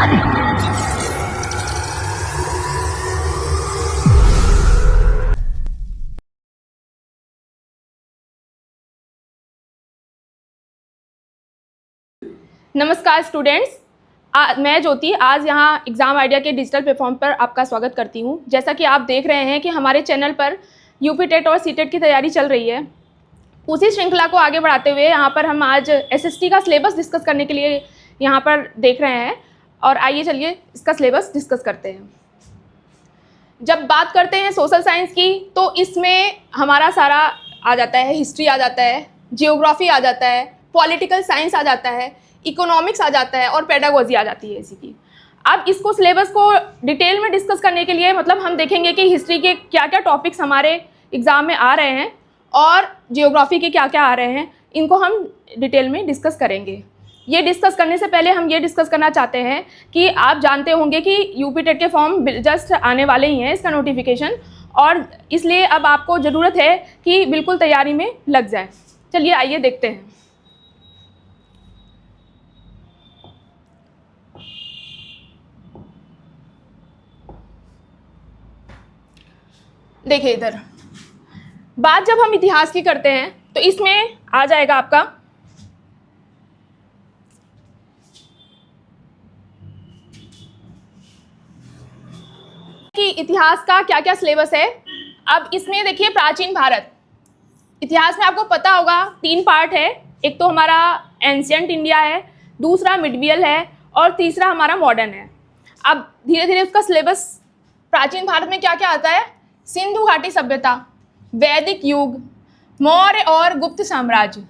नमस्कार स्टूडेंट्स, मैं ज्योति आज यहाँ एग्ज़ाम आइडिया के डिजिटल प्लेटफॉर्म पर आपका स्वागत करती हूँ। जैसा कि आप देख रहे हैं कि हमारे चैनल पर यूपी टेट और सीटेट की तैयारी चल रही है, उसी श्रृंखला को आगे बढ़ाते हुए यहाँ पर हम आज एसएसटी का सिलेबस डिस्कस करने के लिए यहाँ पर देख रहे हैं। और आइए चलिए इसका सिलेबस डिस्कस करते हैं। जब बात करते हैं सोशल साइंस की तो इसमें हमारा सारा आ जाता है, हिस्ट्री आ जाता है, जियोग्राफी आ जाता है, पॉलिटिकल साइंस आ जाता है, इकोनॉमिक्स आ जाता है और पेडागोजी आ जाती है इसी की। अब इसको सिलेबस को डिटेल में डिस्कस करने के लिए मतलब हम देखेंगे कि हिस्ट्री के क्या क्या टॉपिक्स हमारे एग्ज़ाम में आ रहे हैं और जियोग्राफी के क्या क्या आ रहे हैं, इनको हम डिटेल में डिस्कस करेंगे। ये डिस्कस करने से पहले हम ये डिस्कस करना चाहते हैं कि आप जानते होंगे कि यूपी टेट के फॉर्म जस्ट आने वाले ही हैं, इसका नोटिफिकेशन, और इसलिए अब आपको ज़रूरत है कि बिल्कुल तैयारी में लग जाए। चलिए आइए देखते हैं। देखिए इधर बात जब हम इतिहास की करते हैं तो इसमें आ जाएगा आपका कि इतिहास का क्या क्या सिलेबस है। अब इसमें देखिए प्राचीन भारत, इतिहास में आपको पता होगा 3 पार्ट है। एक तो हमारा एंशियंट इंडिया है, दूसरा मिडवियल है और तीसरा हमारा मॉडर्न है। अब धीरे धीरे उसका सिलेबस प्राचीन भारत में क्या क्या आता है, सिंधु घाटी सभ्यता, वैदिक युग, मौर्य और गुप्त साम्राज्य,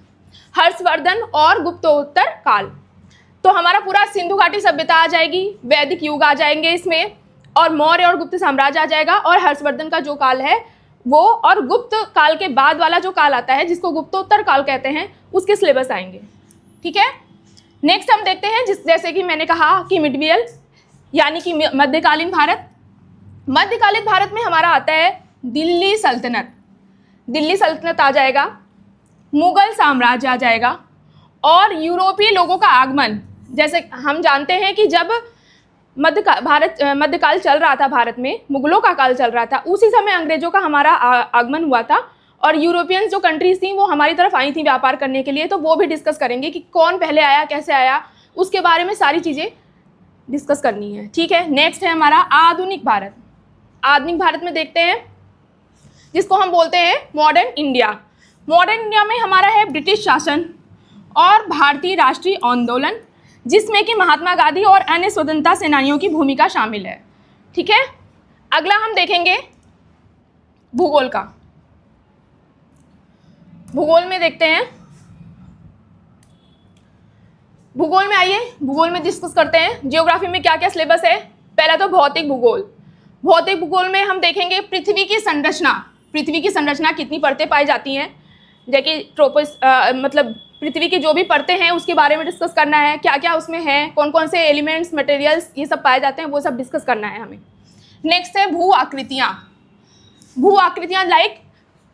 हर्षवर्धन और गुप्तोत्तर काल। तो हमारा पूरा सिंधु घाटी सभ्यता आ जाएगी, वैदिक युग आ जाएंगे इसमें, और मौर्य और गुप्त साम्राज्य आ जाएगा, और हर्षवर्धन का जो काल है वो, और गुप्त काल के बाद वाला जो काल आता है जिसको गुप्तोत्तर काल कहते हैं, उसके सिलेबस आएंगे। ठीक है, नेक्स्ट हम देखते हैं जैसे कि मैंने कहा कि मिडवियल यानी कि मध्यकालीन भारत। मध्यकालीन भारत में हमारा आता है दिल्ली सल्तनत, दिल्ली सल्तनत आ जाएगा, मुगल साम्राज्य आ जाएगा, और यूरोपीय लोगों का आगमन। जैसे हम जानते हैं कि जब मध्यकाल चल रहा था भारत में, मुगलों का काल चल रहा था, उसी समय अंग्रेजों का हमारा आगमन हुआ था और यूरोपियंस जो कंट्रीज थी वो हमारी तरफ आई थी व्यापार करने के लिए। तो वो भी डिस्कस करेंगे कि कौन पहले आया, कैसे आया, उसके बारे में सारी चीज़ें डिस्कस करनी है। ठीक है, नेक्स्ट है हमारा आधुनिक भारत। आधुनिक भारत में देखते हैं जिसको हम बोलते हैं मॉडर्न इंडिया। मॉडर्न इंडिया में हमारा है ब्रिटिश शासन और भारतीय राष्ट्रीय आंदोलन, जिसमें कि महात्मा गांधी और अन्य स्वतंत्रता सेनानियों की भूमिका शामिल है। ठीक है, अगला हम देखेंगे भूगोल का। भूगोल में देखते हैं, भूगोल में आइए भूगोल में डिस्कस करते हैं जियोग्राफी में क्या क्या सिलेबस है। पहला तो भौतिक भूगोल। भौतिक भूगोल में हम देखेंगे पृथ्वी की संरचना, पृथ्वी की संरचना कितनी परतें पाई जाती हैं, जैसे ट्रोपोस मतलब पृथ्वी की जो भी परतें हैं उसके बारे में डिस्कस करना है, क्या क्या उसमें है, कौन कौन से एलिमेंट्स, मटेरियल्स ये सब पाए जाते हैं, वो सब डिस्कस करना है हमें। नेक्स्ट है भू आकृतियाँ। भू आकृतियाँ लाइक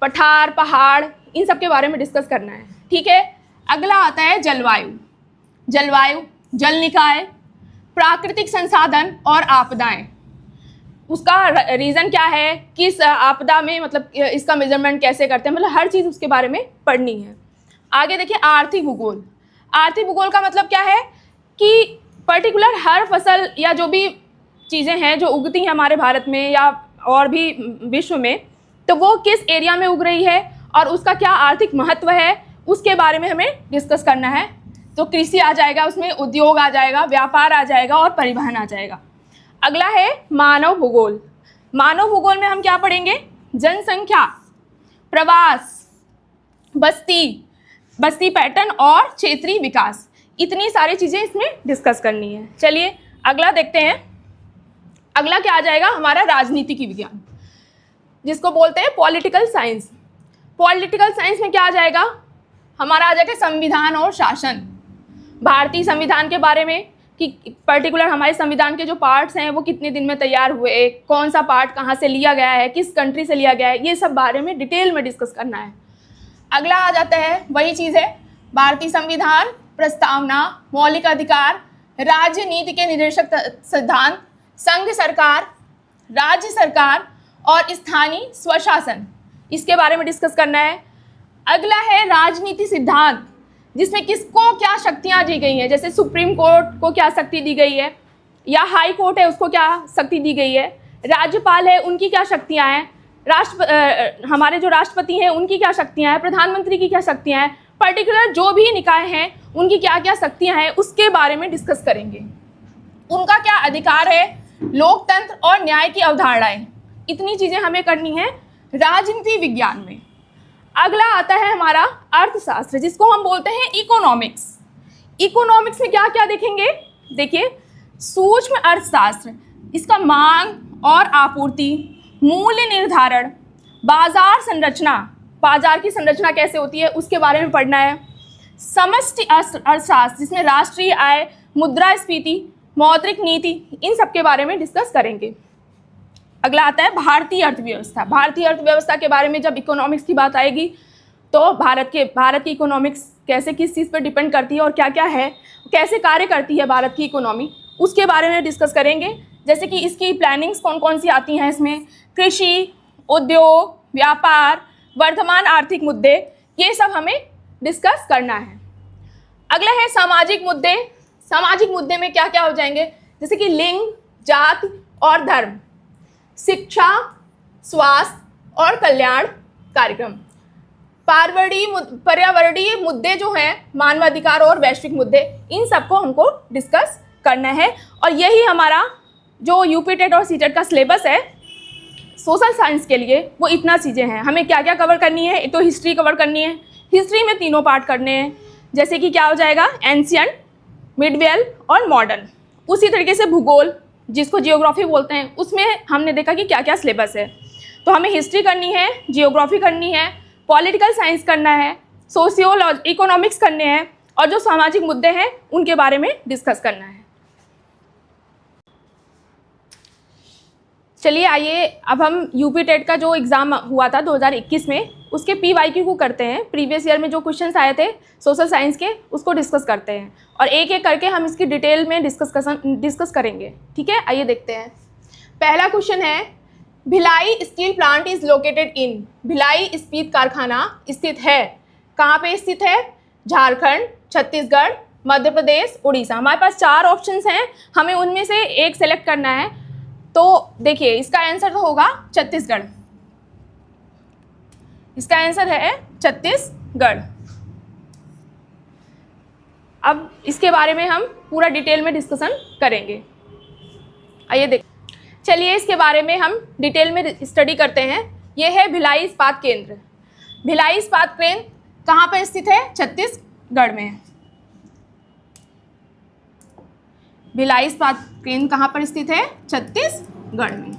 पठार, पहाड़, इन सब के बारे में डिस्कस करना है। ठीक है, अगला आता है जलवायु। जलवायु, जल निकाय, प्राकृतिक संसाधन और आपदाएं, उसका रीज़न क्या है, किस आपदा में मतलब इसका मेजरमेंट कैसे करते हैं, मतलब हर चीज़ उसके बारे में पढ़नी है। आगे देखिए आर्थिक भूगोल। आर्थिक भूगोल का मतलब क्या है कि पर्टिकुलर हर फसल या जो भी चीज़ें हैं जो उगती हैं हमारे भारत में या और भी विश्व में, तो वो किस एरिया में उग रही है और उसका क्या आर्थिक महत्व है, उसके बारे में हमें डिस्कस करना है। तो कृषि आ जाएगा, उसमें उद्योग आ जाएगा, व्यापार आ जाएगा और परिवहन आ जाएगा। अगला है मानव भूगोल। मानव भूगोल में हम क्या पढ़ेंगे, जनसंख्या, प्रवास, बस्ती पैटर्न और क्षेत्रीय विकास, इतनी सारी चीज़ें इसमें डिस्कस करनी है। चलिए अगला देखते हैं। अगला क्या आ जाएगा, हमारा राजनीतिक विज्ञान, जिसको बोलते हैं पॉलिटिकल साइंस। पॉलिटिकल साइंस में क्या आ जाएगा, हमारा आ जाएगा संविधान और शासन, भारतीय संविधान के बारे में कि पर्टिकुलर हमारे संविधान के जो पार्ट्स हैं वो कितने दिन में तैयार हुए, कौन सा पार्ट कहाँ से लिया गया है, किस कंट्री से लिया गया है, ये सब बारे में डिटेल में डिस्कस करना है। अगला आ जाता है, वही चीज़ है, भारतीय संविधान, प्रस्तावना, मौलिक अधिकार, राजनीति के निर्देशक सिद्धांत, संघ सरकार, राज्य सरकार और स्थानीय स्वशासन, इसके बारे में डिस्कस करना है। अगला है राजनीति सिद्धांत, जिसमें किसको क्या शक्तियां दी गई हैं, जैसे सुप्रीम कोर्ट को क्या शक्ति दी गई है, या हाई कोर्ट है उसको क्या शक्ति दी गई है, राज्यपाल है उनकी क्या शक्तियां हैं, हमारे जो राष्ट्रपति हैं उनकी क्या शक्तियां हैं, प्रधानमंत्री की क्या शक्तियां हैं, पर्टिकुलर जो भी निकाय हैं उनकी क्या क्या शक्तियां हैं, उसके बारे में डिस्कस करेंगे। उनका क्या अधिकार है, लोकतंत्र और न्याय की अवधारणाएं, इतनी चीज़ें हमें करनी है राजनीति विज्ञान में। अगला आता है हमारा अर्थशास्त्र, जिसको हम बोलते हैं इकोनॉमिक्स। इकोनॉमिक्स में क्या क्या देखेंगे, देखिए सूक्ष्म अर्थशास्त्र, इसका मांग और आपूर्ति, मूल्य निर्धारण, बाजार संरचना, बाजार की संरचना कैसे होती है उसके बारे में पढ़ना है। समष्टि अर्थशास्त्र, जिसमें राष्ट्रीय आय, मुद्रास्फीति, मौद्रिक नीति, इन सब के बारे में डिस्कस करेंगे। अगला आता है भारतीय अर्थव्यवस्था। भारतीय अर्थव्यवस्था के बारे में जब इकोनॉमिक्स की बात आएगी तो भारत की इकोनॉमिक्स कैसे किस चीज़ पर डिपेंड करती है और क्या क्या है, कैसे कार्य करती है भारत की इकोनॉमी, उसके बारे में डिस्कस करेंगे। जैसे कि इसकी प्लानिंग्स कौन कौन सी आती हैं इसमें, कृषि, उद्योग, व्यापार, वर्तमान आर्थिक मुद्दे, ये सब हमें डिस्कस करना है। अगला है सामाजिक मुद्दे। सामाजिक मुद्दे में क्या क्या हो जाएंगे, जैसे कि लिंग, जाति और धर्म, शिक्षा, स्वास्थ्य और कल्याण कार्यक्रम, पर्यावरणीय मुद्दे जो हैं, मानवाधिकार और वैश्विक मुद्दे, इन सबको हमको डिस्कस करना है। और यही हमारा जो यूपी टेट और सीटेट का सिलेबस है सोशल साइंस के लिए, वो इतना चीज़ें हैं। हमें क्या क्या कवर करनी है, एक तो हिस्ट्री कवर करनी है, हिस्ट्री में 3 पार्ट करने हैं, जैसे कि क्या हो जाएगा, एंशियंट, मिडवेल और मॉडर्न। उसी तरीके से भूगोल, जिसको जियोग्राफी बोलते हैं, उसमें हमने देखा कि क्या क्या सिलेबस है। तो हमें हिस्ट्री करनी है, जियोग्राफी करनी है, पॉलिटिकल साइंस करना है, सोशियोलॉजी, इकोनॉमिक्स करने हैं, और जो सामाजिक मुद्दे हैं उनके बारे में डिस्कस करना है। चलिए आइए अब हम यूपी टेट का जो एग्ज़ाम हुआ था 2021 में, उसके PYQ को करते हैं। प्रीवियस ईयर में जो क्वेश्चंस आए थे सोशल साइंस के, उसको डिस्कस करते हैं और एक एक करके हम इसकी डिटेल में डिस्कस करेंगे। ठीक है, आइए देखते हैं। पहला क्वेश्चन है, Bhilai steel plant is located in. Bhilai इस्पात कारखाना स्थित है, कहाँ पे स्थित है, झारखंड, छत्तीसगढ़, मध्य प्रदेश, उड़ीसा। हमारे पास 4 ऑप्शंस हैं, हमें उनमें से एक सेलेक्ट करना है। तो देखिए इसका आंसर तो होगा छत्तीसगढ़, इसका आंसर है छत्तीसगढ़। अब इसके बारे में हम पूरा डिटेल में डिस्कशन करेंगे। आइए देख, चलिए इसके बारे में हम डिटेल में स्टडी करते हैं। यह है भिलाई इस्पात केंद्र। भिलाई इस्पात केंद्र कहाँ पर स्थित है, छत्तीसगढ़ में। भिलाई इस्पात केंद्र कहाँ पर स्थित है, छत्तीसगढ़ में।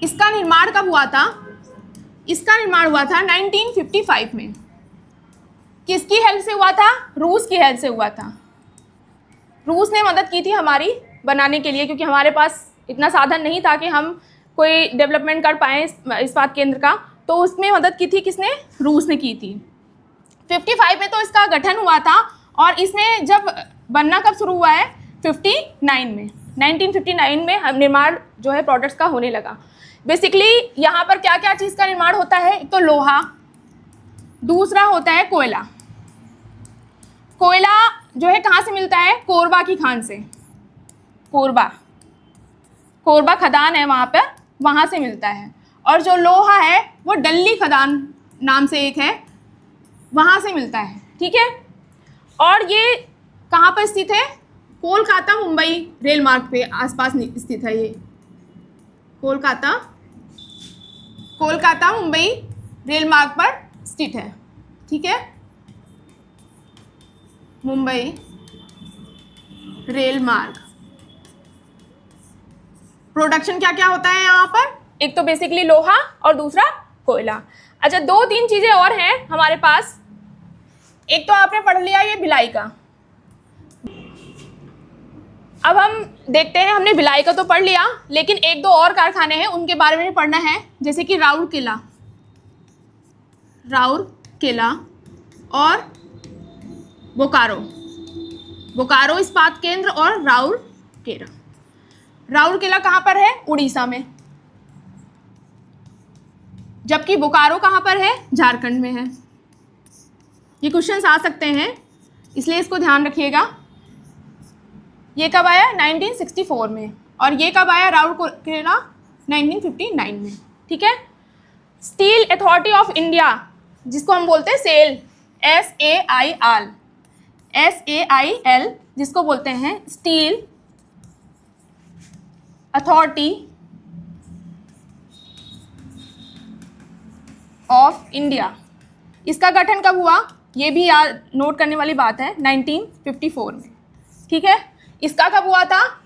इसका निर्माण कब हुआ था, इसका निर्माण हुआ था 1955 में। किसकी हेल्प से हुआ था, रूस की हेल्प से हुआ था। रूस ने मदद की थी हमारी बनाने के लिए, क्योंकि हमारे पास इतना साधन नहीं था कि हम कोई डेवलपमेंट कर पाएँ इस्पात केंद्र का, तो उसमें मदद की थी किसने, रूस ने की थी। 55 में तो इसका गठन हुआ था, और इसमें जब बनना कब शुरू हुआ है, 59 में, 1959 में हम निर्माण जो है प्रोडक्ट्स का होने लगा। बेसिकली यहाँ पर क्या क्या चीज़ का निर्माण होता है, एक तो लोहा, दूसरा होता है कोयला। कोयला जो है कहाँ से मिलता है, कोरबा की खान से, कोरबा खदान है वहाँ पर, वहाँ से मिलता है। और जो लोहा है वो डल्ली खदान नाम से एक है, वहाँ से मिलता है। ठीक है, और ये कहाँ पर स्थित है, कोलकाता मुंबई रेल मार्ग पे आसपास स्थित है। ये कोलकाता मुंबई रेल मार्ग पर स्थित है। ठीक है, मुंबई रेल मार्ग। प्रोडक्शन क्या क्या होता है यहाँ पर, एक तो बेसिकली लोहा और दूसरा कोयला। अच्छा, 2-3 चीज़ें और हैं हमारे पास। एक तो आपने पढ़ लिया ये भिलाई का। अब हम देखते हैं, हमने भिलाई का तो पढ़ लिया, लेकिन 1-2 और कारखाने हैं उनके बारे में पढ़ना है, जैसे कि राउरकेला और बोकारो। बोकारो इस्पात केंद्र और राउरकेला। राउरकेला कहाँ पर है? उड़ीसा में, जबकि बोकारो कहाँ पर है? झारखंड में है। ये क्वेश्चंस आ सकते हैं, इसलिए इसको ध्यान रखिएगा। ये कब आया? 1964 में। और ये कब आया? राउरकेला 1959 में। ठीक है। स्टील अथॉरिटी ऑफ इंडिया, जिसको हम बोलते हैं सेल, SAIL, जिसको बोलते हैं स्टील अथॉरिटी ऑफ इंडिया, इसका गठन कब हुआ? ये भी याद नोट करने वाली बात है, 1954 में। ठीक है। इसका कब हुआ था?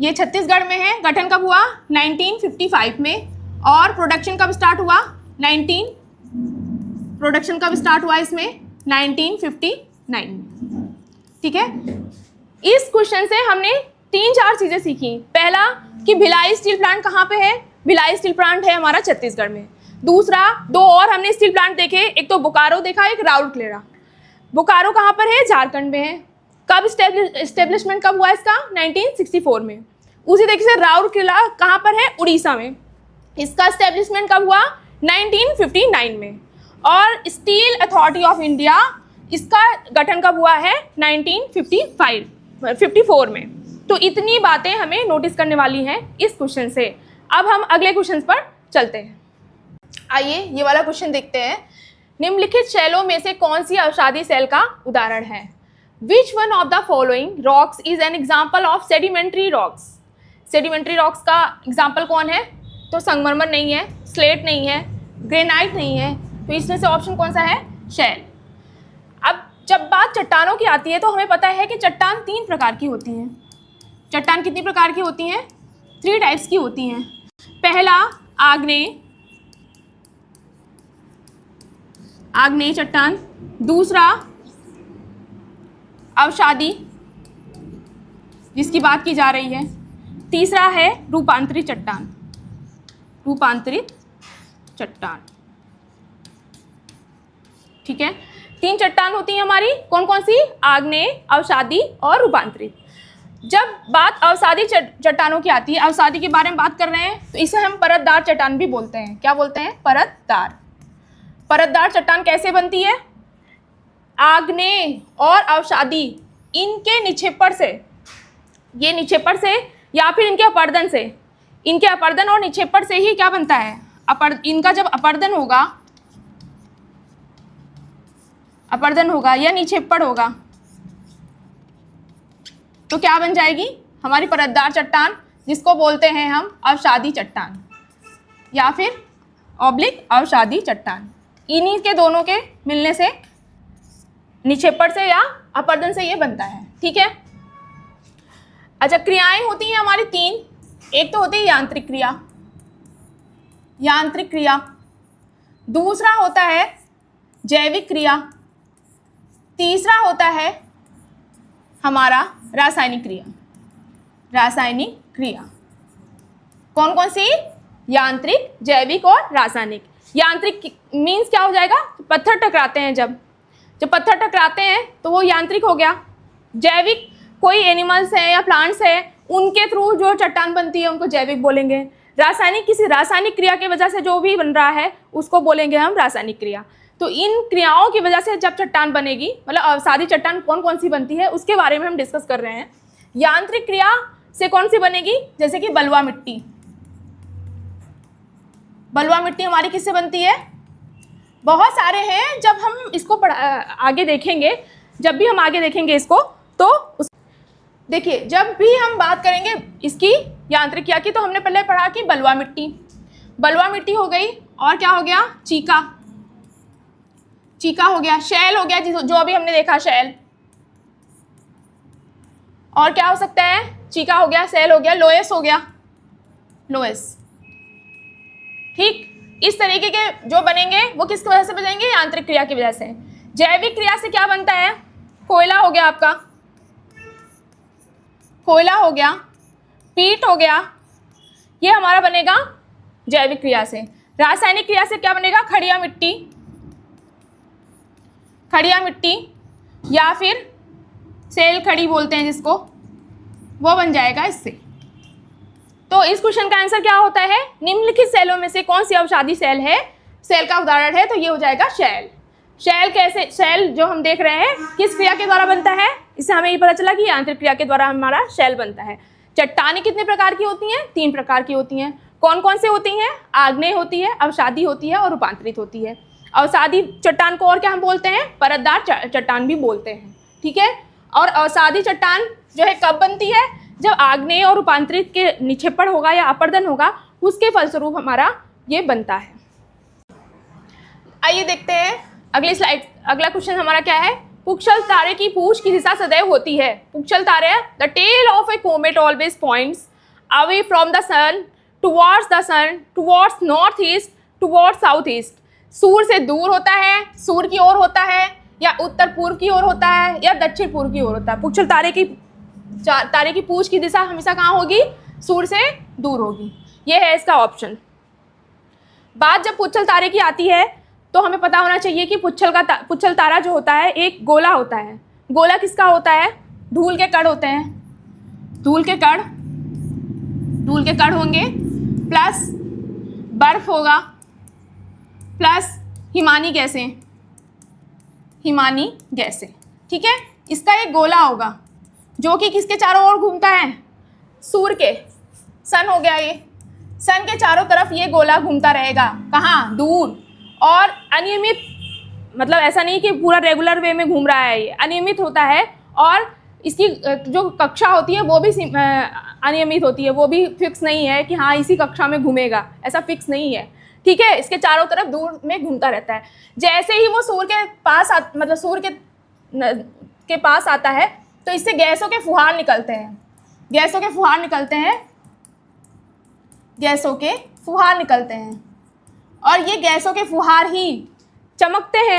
ये छत्तीसगढ़ में है। गठन कब हुआ? 1955 में। और प्रोडक्शन कब स्टार्ट हुआ? प्रोडक्शन कब स्टार्ट हुआ इसमें? 1959 में। ठीक है। इस क्वेश्चन से हमने 3-4 चीज़ें सीखी। पहला कि भिलाई स्टील प्लांट कहाँ पे है? भिलाई स्टील प्लांट है हमारा छत्तीसगढ़ में। दूसरा, 2 और हमने स्टील प्लांट देखे, एक तो बोकारो देखा, एक राउरकेला। बोकारो कहाँ पर है? झारखंड में है। कब इस्टेब्लिशमेंट कब हुआ इसका? 1964 में। उसी तरीके से राउरकेला कहाँ पर है? उड़ीसा में। इसका इस्टेब्लिशमेंट कब हुआ? 1959 में। और स्टील अथॉरिटी ऑफ इंडिया, इसका गठन कब हुआ है? 1954 में। तो इतनी बातें हमें नोटिस करने वाली हैं इस क्वेश्चन से। अब हम अगले क्वेश्चन पर चलते हैं। आइए ये वाला क्वेश्चन देखते हैं। निम्नलिखित शैलों में से कौन सी अवसादी सेल का उदाहरण है? Which one of the following rocks is an example of sedimentary rocks? Sedimentary rocks का एग्जाम्पल कौन है? तो संगमरमर नहीं है, स्लेट नहीं है, ग्रेनाइट नहीं है, तो इसमें से ऑप्शन कौन सा है? शैल। अब जब बात चट्टानों की आती है तो हमें पता है कि चट्टान 3 प्रकार की होती हैं। चट्टान कितनी प्रकार की होती हैं? 3 टाइप्स की होती हैं। पहला आग्नेय चट्टान, दूसरा अवसादी जिसकी बात की जा रही है, तीसरा है रूपांतरित चट्टान। ठीक है। 3 चट्टान होती हैं हमारी, कौन कौन सी? आग्नेय, अवसादी और रूपांतरित। जब बात अवसादी चट्टानों की आती है, अवसादी के बारे में बात कर रहे हैं, तो इसे हम परतदार चट्टान भी बोलते हैं। क्या बोलते हैं? परतदार। परतदार चट्टान कैसे बनती है? आग्नेय और अवसादी, इनके निक्षेपण से, ये निक्षेपण से या फिर इनके अपर्दन से, इनके अपर्दन और निक्षेपण से ही क्या बनता है? इनका जब अपर्दन होगा या निक्षेपण होगा तो क्या बन जाएगी? हमारी परतदार चट्टान, जिसको बोलते हैं हम अवसादी चट्टान या फिर ऑब्लिक अवसादी चट्टान। इन्हीं के दोनों के मिलने से, निक्षेपण से या अपर्दन से ये बनता है। ठीक है। अच्छा, क्रियाएं होती हैं हमारी 3। एक तो होती है यांत्रिक क्रिया, दूसरा होता है जैविक क्रिया, तीसरा होता है हमारा रासायनिक क्रिया। कौन कौन सी? यांत्रिक, जैविक और रासायनिक। यांत्रिक मीन्स क्या हो जाएगा? पत्थर टकराते हैं, जब पत्थर टकराते हैं तो वो यांत्रिक हो गया। जैविक, कोई एनिमल्स हैं या प्लांट्स हैं, उनके थ्रू जो चट्टान बनती है उनको जैविक बोलेंगे। रासायनिक, किसी रासायनिक क्रिया की वजह से जो भी बन रहा है उसको बोलेंगे हम रासायनिक क्रिया। तो इन क्रियाओं की वजह से जब चट्टान बनेगी, मतलब अवसादी चट्टान कौन कौन सी बनती है उसके बारे में हम डिस्कस कर रहे हैं। यांत्रिक क्रिया से कौन सी बनेगी? जैसे कि बलुआ मिट्टी हमारी किससे बनती है? बहुत सारे हैं। जब हम इसको आगे देखेंगे, जब भी हम आगे देखेंगे इसको, तो देखिए, जब भी हम बात करेंगे इसकी यांत्रिक क्रिया की, तो हमने पहले पढ़ा कि बलुआ मिट्टी हो गई, और क्या हो गया? चीका हो गया, शैल हो गया, जो अभी हमने देखा शैल। और क्या हो सकता है? चीका हो गया, शैल हो गया, लोएस हो गया, ठीक। इस तरीके के जो बनेंगे वो किसकी वजह से बनेंगे? यांत्रिक क्रिया की वजह से। जैविक क्रिया से क्या बनता है? कोयला हो गया, आपका कोयला हो गया, पीट हो गया, ये हमारा बनेगा जैविक क्रिया से। रासायनिक क्रिया से क्या बनेगा? खड़िया मिट्टी या फिर सेल खड़ी बोलते हैं जिसको, वो बन जाएगा इससे। तो इस क्वेश्चन का आंसर क्या होता है, निम्नलिखित सेलों में से कौन सी अवसादी सेल है, सेल का उदाहरण है, तो ये हो जाएगा शैल। शैल कैसे, शैल जो हम देख रहे हैं किस क्रिया के द्वारा बनता है, इससे हमें ये पता चला कि आंतरिक क्रिया के द्वारा हमारा शैल बनता है। चट्टानें कितने प्रकार की होती हैं, 3 प्रकार की होती हैं। कौन कौन से होती हैं, आग्नेय होती है, अवसादी होती है और रूपांतरित होती है। अवसादी चट्टान को और क्या हम बोलते हैं, परतदार चट्टान भी बोलते हैं, ठीक है। और अवसादी चट्टान जो है कब बनती है, जब आग्नेय और रूपांतरित के निक्षेपण होगा या अपर्दन होगा, उसके फलस्वरूप हमारा ये बनता है। आइए देखते हैं अगली स्लाइड। अगला क्वेश्चन हमारा क्या है, पुच्छल तारे की पूंछ की दिशा सदैव होती है। पुच्छल तारे, the tail of a comet always points away from the sun, towards north east, towards south east. सूर्य से दूर होता है, सूर्य की ओर होता है, या उत्तर पूर्व की ओर होता है, या दक्षिण पूर्व की ओर होता है। पुच्छल तारे की पूंछ की दिशा हमेशा कहाँ होगी, सूर्य से दूर होगी। ये है इसका ऑप्शन। बात जब पुच्छल तारे की आती है तो हमें पता होना चाहिए कि पुच्छल तारा जो होता है एक गोला होता है। गोला किसका होता है, धूल के कण होते हैं, धूल के कण होंगे, प्लस बर्फ होगा, प्लस हिमानी गैसें, ठीक है। इसका एक गोला होगा जो कि किसके चारों ओर घूमता है, सूर्य के, सन हो गया ये, सन के चारों तरफ ये गोला घूमता रहेगा, कहाँ, दूर। और अनियमित, मतलब ऐसा नहीं कि पूरा रेगुलर वे में घूम रहा है, ये अनियमित होता है। और इसकी जो कक्षा होती है वो भी अनियमित होती है, वो भी फिक्स नहीं है कि हाँ इसी कक्षा में घूमेगा, ऐसा फिक्स नहीं है, ठीक है। इसके चारों तरफ दूर में घूमता रहता है। जैसे ही वो सूर्य के पास मतलब सूर्य के पास आता है तो इससे गैसों के फुहार निकलते हैं, गैसों के फुहार निकलते हैं, और ये गैसों के फुहार ही चमकते हैं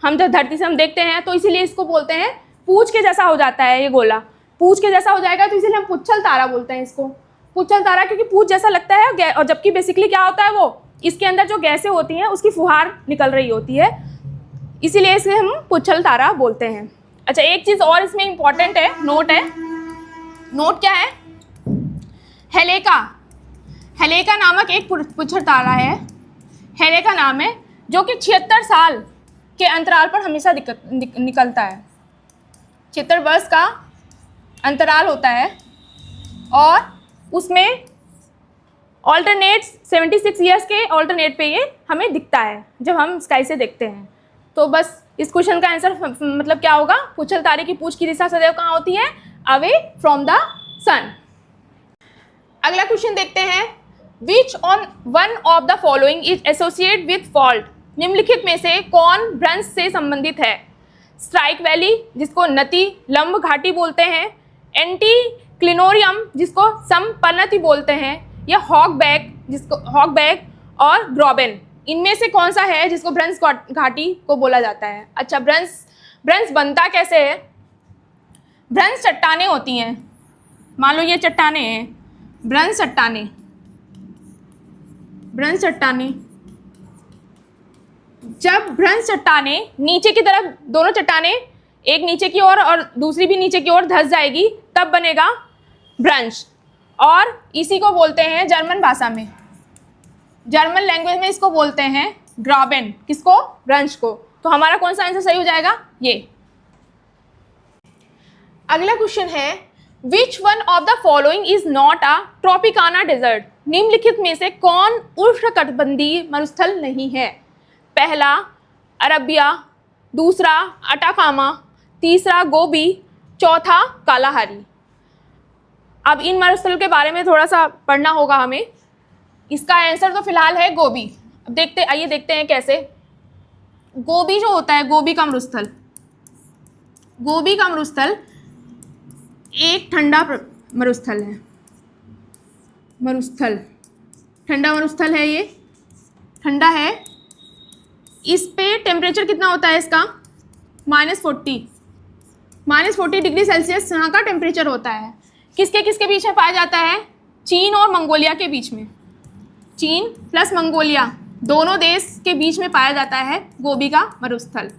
हम जब धरती से हम देखते हैं, तो इसीलिए इसको बोलते हैं पूंछ के जैसा हो जाता है। ये गोला पूंछ के जैसा हो जाएगा तो इसीलिए हम पुच्छल तारा बोलते हैं इसको, पुच्छल तारा, क्योंकि पूंछ जैसा लगता है। और जबकि बेसिकली क्या होता है, वो इसके अंदर जो गैसें होती हैं उसकी फुहार निकल रही होती है, इसीलिए इसे हम पुच्छल तारा बोलते हैं। अच्छा, एक चीज़ और इसमें इम्पॉर्टेंट है, नोट क्या है, हेलेका नामक एक पुच्छल तारा है, हेलेका नाम है, जो कि 76 साल के अंतराल पर हमेशा निकलता है। 76 वर्ष का अंतराल होता है और उसमें ऑल्टरनेट 76 ईयर्स के ऑल्टरनेट पे ये हमें दिखता है जब हम स्काई से देखते हैं। तो बस इस क्वेश्चन का आंसर मतलब क्या होगा, पुच्छल तारे की पूंछ की दिशा सदैव कहाँ होती है, अवे फ्रॉम द सन। अगला क्वेश्चन देखते हैं, which on one of the following is associate with fault. निम्नलिखित में से कौन भ्रंश से संबंधित है, स्ट्राइक वैली जिसको नती लंब घाटी बोलते हैं, एंटीक्लिनोरियम जिसको समपन्नति बोलते हैं, या हॉकबैक और ग्रोबेन। इनमें से कौन सा है जिसको भ्रंश घाटी को बोला जाता है। अच्छा, भ्रंश बनता कैसे है, भ्रंश चट्टानें होती हैं, मान लो ये चट्टानें हैं, भ्रंश चट्टानें, जब भ्रंश चट्टानें नीचे की तरफ, दोनों चट्टानें एक नीचे की ओर और दूसरी भी नीचे की ओर धंस जाएगी, तब बनेगा भ्रंश। और इसी को बोलते हैं जर्मन भाषा में, जर्मन लैंग्वेज में इसको बोलते हैं ग्राबेन, किसको, भ्रंश को। तो हमारा कौन सा आंसर सही हो जाएगा, ये। अगला क्वेश्चन है, which one of the following is not a tropical desert. निम्नलिखित में से कौन उष्णकटिबंधीय मरुस्थल नहीं है। पहला अरबिया, दूसरा अटाकामा, तीसरा गोबी, चौथा कालाहारी। अब इन मरुस्थल के बारे में थोड़ा सा पढ़ना होगा हमें। इसका आंसर तो फिलहाल है गोबी। अब आइए देखते हैं कैसे। गोबी जो होता है, गोबी का मरुस्थल एक ठंडा मरुस्थल है, ठंडा मरुस्थल है, ये ठंडा है। इस पे टेम्परेचर कितना होता है इसका, -40 डिग्री सेल्सियस यहाँ का टेम्परेचर होता है। किसके बीच में पाया जाता है, चीन और मंगोलिया के बीच में, चीन प्लस मंगोलिया दोनों देश के बीच में पाया जाता है गोबी का मरुस्थल।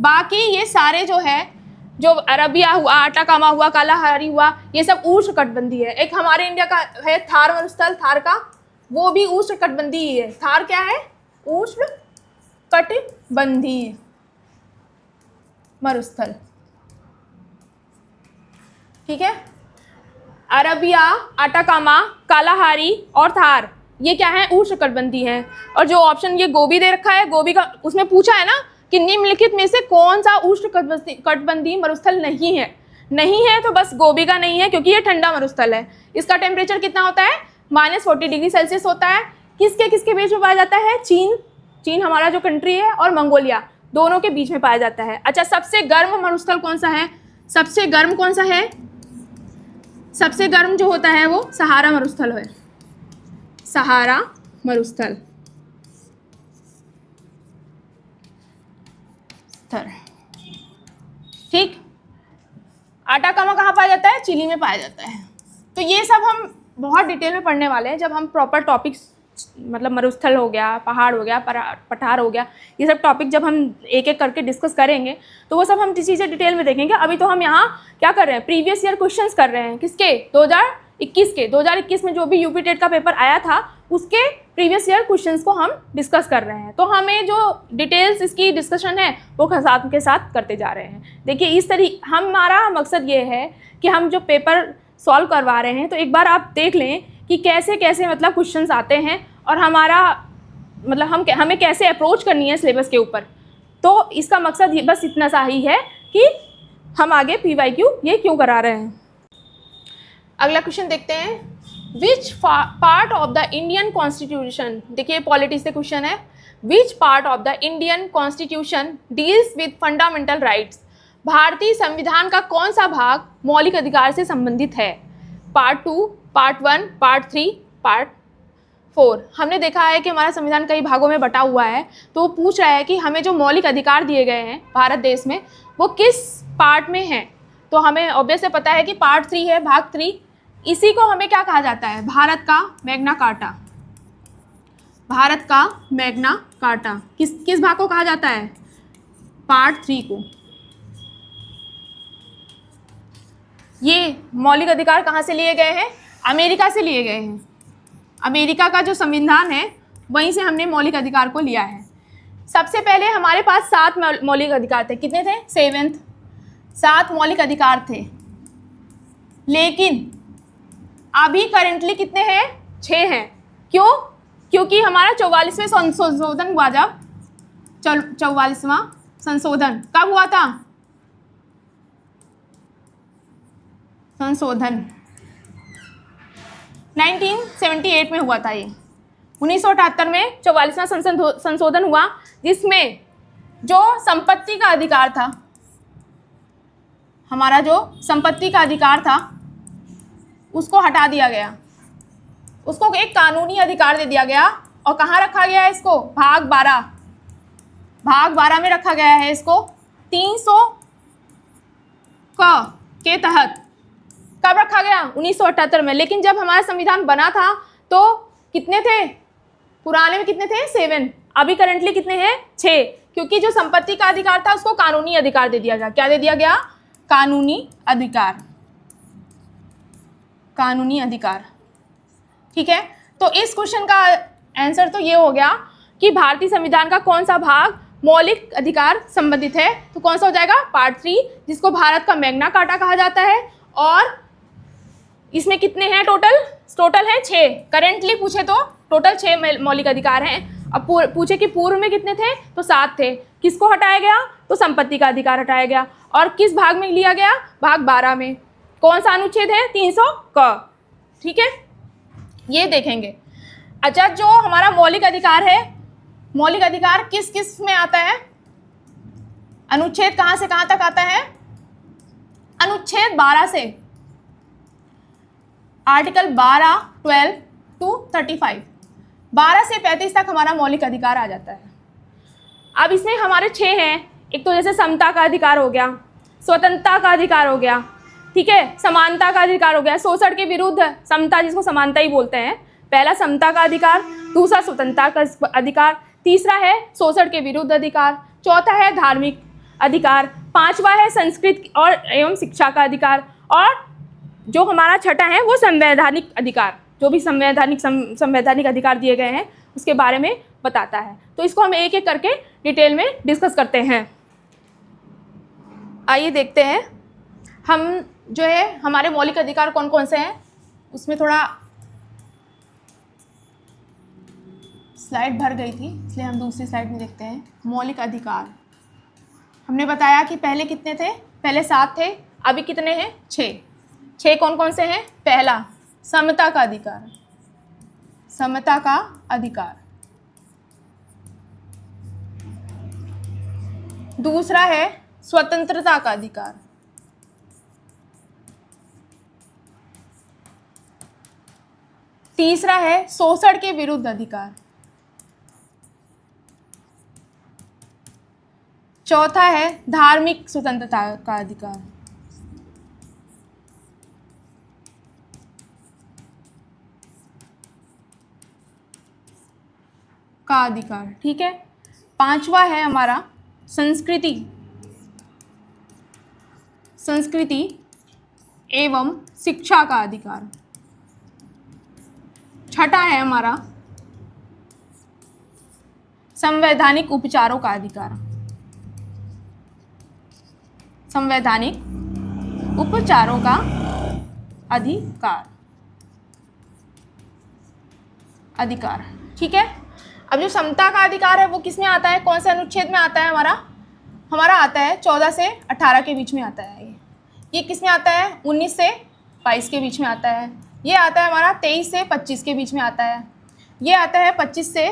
बाकी ये सारे जो है जो अरबिया हुआ, आटाकामा हुआ, कालाहारी हुआ, ये सब उष्णकटिबंधीय है। एक हमारे इंडिया का है थार मरुस्थल, थार का, वो भी उष्णकटिबंधीय ही है। थार क्या है? उष्णकटिबंधीय मरुस्थल, ठीक है। अरबिया, आटाकामा, कालाहारी और थार ये क्या है? उष्णकटिबंधीय है। और जो ऑप्शन ये गोबी दे रखा है, गोबी का उसमें पूछा है ना कि निम्नलिखित में से कौन सा उष्णकटिबंधीय मरुस्थल नहीं है? नहीं है तो बस गोबी का नहीं है, क्योंकि ये ठंडा मरुस्थल है। इसका टेम्परेचर कितना होता है? -40 डिग्री सेल्सियस होता है। किसके किसके बीच में पाया जाता है? चीन हमारा जो कंट्री है और मंगोलिया, दोनों के बीच में पाया जाता है। अच्छा, सबसे गर्म मरुस्थल कौन सा है? सबसे गर्म कौन सा है? सबसे गर्म जो होता है वो सहारा मरुस्थल है। सहारा मरुस्थल, ठीक। आटाकामा कहाँ पाया जाता है? चिली में पाया जाता है। तो ये सब हम बहुत डिटेल में पढ़ने वाले हैं जब हम प्रॉपर टॉपिक्स, मतलब मरुस्थल हो गया, पहाड़ हो गया, पठार हो गया, ये सब टॉपिक जब हम एक एक करके डिस्कस करेंगे तो वो सब हम चीज़ें डिटेल में देखेंगे। अभी तो हम यहाँ क्या कर रहे हैं? प्रीवियस ईयर क्वेश्चंस कर रहे हैं। किसके? 2021 के। 2021 में जो भी यूपी टेट का पेपर आया था उसके प्रीवियस ईयर क्वेश्चंस को हम डिस्कस कर रहे हैं। तो हमें जो डिटेल्स इसकी डिस्कशन है वो साथ के साथ करते जा रहे हैं। देखिए, इस तरीके हमारा मकसद ये है कि हम जो पेपर सॉल्व करवा रहे हैं तो एक बार आप देख लें कि कैसे कैसे मतलब क्वेश्चंस आते हैं और हमारा मतलब हमें कैसे अप्रोच करनी है सिलेबस के ऊपर। तो इसका मकसद ये बस इतना सा ही है कि हम आगे PYQ ये क्यों करा रहे हैं। अगला क्वेश्चन देखते हैं। Which part of the Indian constitution, देखिए पॉलिटी से क्वेश्चन है। Which part of the Indian constitution deals with fundamental rights, भारतीय संविधान का कौन सा भाग मौलिक अधिकार से संबंधित है? Part 2, part 1, part 3, part 4। हमने देखा है कि हमारा संविधान कई भागों में बटा हुआ है, तो वो पूछ रहा है कि हमें जो मौलिक अधिकार दिए गए हैं भारत देश में वो किस पार्ट में हैं। तो हमें ऑब्वियस से पता है कि पार्ट 3 है, भाग 3। इसी को हमें क्या कहा जाता है? भारत का मैग्ना कार्टा। भारत का मैग्ना कार्टा किस भाग को कहा जाता है? पार्ट 3 को। ये मौलिक अधिकार कहाँ से लिए गए हैं? अमेरिका से लिए गए हैं। अमेरिका का जो संविधान है वहीं से हमने मौलिक अधिकार को लिया है। सबसे पहले हमारे पास 7 मौलिक अधिकार थे। कितने थे? 7 मौलिक अधिकार थे। लेकिन अभी करेंटली कितने हैं? 6 हैं। क्यों? क्योंकि हमारा 44वें संशोधन हुआ। जब 44वां संशोधन कब हुआ था? संशोधन 1978 में हुआ था। ये 1978 में 44वां संशोधन हुआ, जिसमें जो संपत्ति का अधिकार था, हमारा जो संपत्ति का अधिकार था उसको हटा दिया गया। उसको एक कानूनी अधिकार दे दिया गया। और कहाँ रखा गया है इसको? भाग 12 में रखा गया है इसको। 300 के तहत कब रखा गया? 1978 में। लेकिन जब हमारा संविधान बना था तो कितने थे? पुराने में कितने थे? 7। अभी करंटली कितने हैं? 6। क्योंकि जो संपत्ति का अधिकार था उसको कानूनी अधिकार दे दिया गया। क्या दे दिया गया? कानूनी अधिकार। कानूनी अधिकार, ठीक है। तो इस क्वेश्चन का आंसर तो ये हो गया कि भारतीय संविधान का कौन सा भाग मौलिक अधिकार संबंधित है। तो कौन सा हो जाएगा? पार्ट 3, जिसको भारत का मैग्ना कार्टा कहा जाता है। और इसमें कितने हैं टोटल? टोटल है 6। करेंटली पूछे तो टोटल 6 मौलिक अधिकार हैं। अब पूछे कि पूर्व में कितने थे? तो 7 थे। किसको हटाया गया? तो संपत्ति का अधिकार हटाया गया। और किस भाग में लिया गया? भाग 12 में। कौन सा अनुच्छेद है? 300 का, ठीक है, ये देखेंगे। अच्छा, जो हमारा मौलिक अधिकार है, मौलिक अधिकार किस किस में आता है? अनुच्छेद कहाँ से कहाँ तक आता है? अनुच्छेद 12 से, आर्टिकल 12, 12 to 35, 12 से 35 तक हमारा मौलिक अधिकार आ जाता है। अब इसमें हमारे 6 हैं। एक तो जैसे समता का अधिकार हो गया, स्वतंत्रता का अधिकार हो गया, ठीक है, समानता का अधिकार हो गया, शोषण के विरुद्ध समता, जिसको समानता ही बोलते हैं। पहला समता का अधिकार, दूसरा स्वतंत्रता का अधिकार, तीसरा है शोषण के विरुद्ध अधिकार, चौथा है धार्मिक अधिकार, 5वां है संस्कृत और एवं शिक्षा का अधिकार, और जो हमारा छठा है वो संवैधानिक अधिकार, जो भी संवैधानिक अधिकार दिए गए हैं उसके बारे में बताता है। तो इसको हम एक एक करके डिटेल में डिस्कस करते हैं। आइए देखते हैं हम जो है हमारे मौलिक अधिकार कौन कौन से हैं। उसमें थोड़ा स्लाइड भर गई थी इसलिए हम दूसरी स्लाइड में देखते हैं। मौलिक अधिकार हमने बताया कि पहले कितने थे, पहले 7 थे, अभी कितने हैं 6 कौन कौन से हैं। पहला समता का अधिकार, समता का अधिकार। दूसरा है स्वतंत्रता का अधिकार। तीसरा है शोषण के विरुद्ध अधिकार। चौथा है धार्मिक स्वतंत्रता का अधिकार। का अधिकार, ठीक है। 5वां है हमारा संस्कृति एवं शिक्षा का अधिकार। 6ठा है हमारा संवैधानिक उपचारों का अधिकार, संवैधानिक उपचारों का अधिकार, ठीक है। अब जो समता का अधिकार है वो किस में आता है, कौन से अनुच्छेद में आता है हमारा आता है 14 से 18 के बीच में आता है। ये किस में आता है 19 से 22 के बीच में आता है। ये आता है हमारा 23 से 25 के बीच में आता है। ये आता है 25 से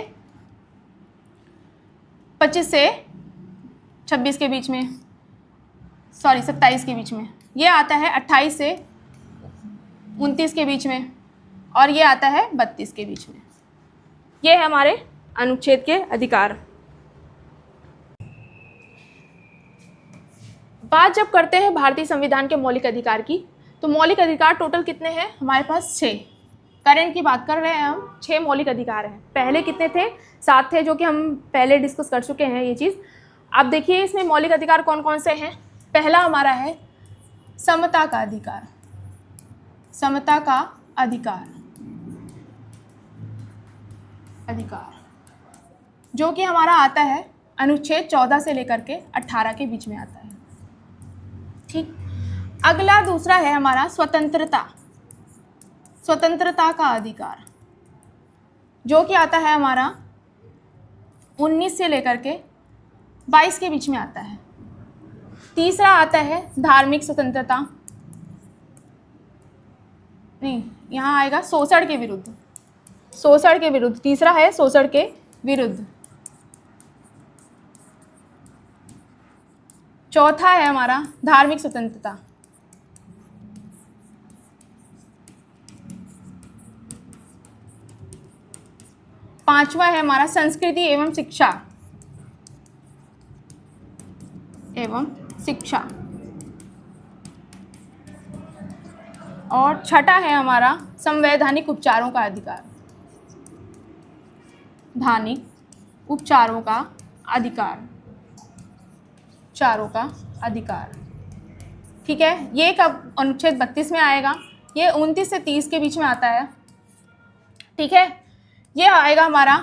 26 के बीच में, 27 के बीच में। ये आता है 28 से 29 के बीच में, और ये आता है 32 के बीच में। ये है हमारे अनुच्छेद के अधिकार। बात जब करते हैं भारतीय संविधान के मौलिक अधिकार की, तो मौलिक अधिकार टोटल कितने हैं हमारे पास 6। करंट की बात कर रहे हैं हम, 6 मौलिक अधिकार हैं। पहले कितने थे 7 थे, जो कि हम पहले डिस्कस कर चुके हैं ये चीज़। अब देखिए इसमें मौलिक अधिकार कौन कौन से हैं। पहला हमारा है समता का अधिकार, समता का अधिकार, जो कि हमारा आता है अनुच्छेद 14 से लेकर के 18 के बीच में आता है, ठीक। अगला दूसरा है हमारा स्वतंत्रता का अधिकार, जो कि आता है हमारा 19 से लेकर के 22 के बीच में आता है। तीसरा आता है धार्मिक स्वतंत्रता, नहीं यहाँ आएगा शोषण के विरुद्ध, तीसरा है शोषण के विरुद्ध। चौथा है हमारा धार्मिक स्वतंत्रता। पांचवा है हमारा संस्कृति एवं शिक्षा, और छठा है हमारा संवैधानिक उपचारों का अधिकार, धार्मिक उपचारों का अधिकार, ठीक है। ये कब अनुच्छेद 32 में आएगा, ये 29 से 30 के बीच में आता है, ठीक है। ये आएगा हमारा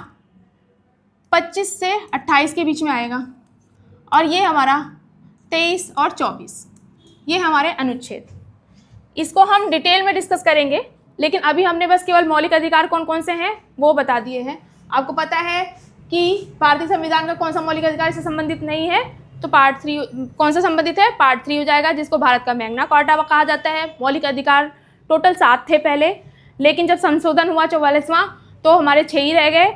25 से 28 के बीच में आएगा, और ये हमारा 23 और 24, ये हमारे अनुच्छेद। इसको हम डिटेल में डिस्कस करेंगे, लेकिन अभी हमने बस केवल मौलिक अधिकार कौन कौन से हैं वो बता दिए हैं। आपको पता है कि भारतीय संविधान का कौन सा मौलिक अधिकार इससे संबंधित नहीं है, तो पार्ट 3 कौन सा संबंधित है, पार्ट 3 हो जाएगा, जिसको भारत का मैग्ना कार्टा कहा जाता है। मौलिक अधिकार टोटल 7 थे पहले, लेकिन जब संशोधन हुआ 44वां तो हमारे 6 ही रह गए।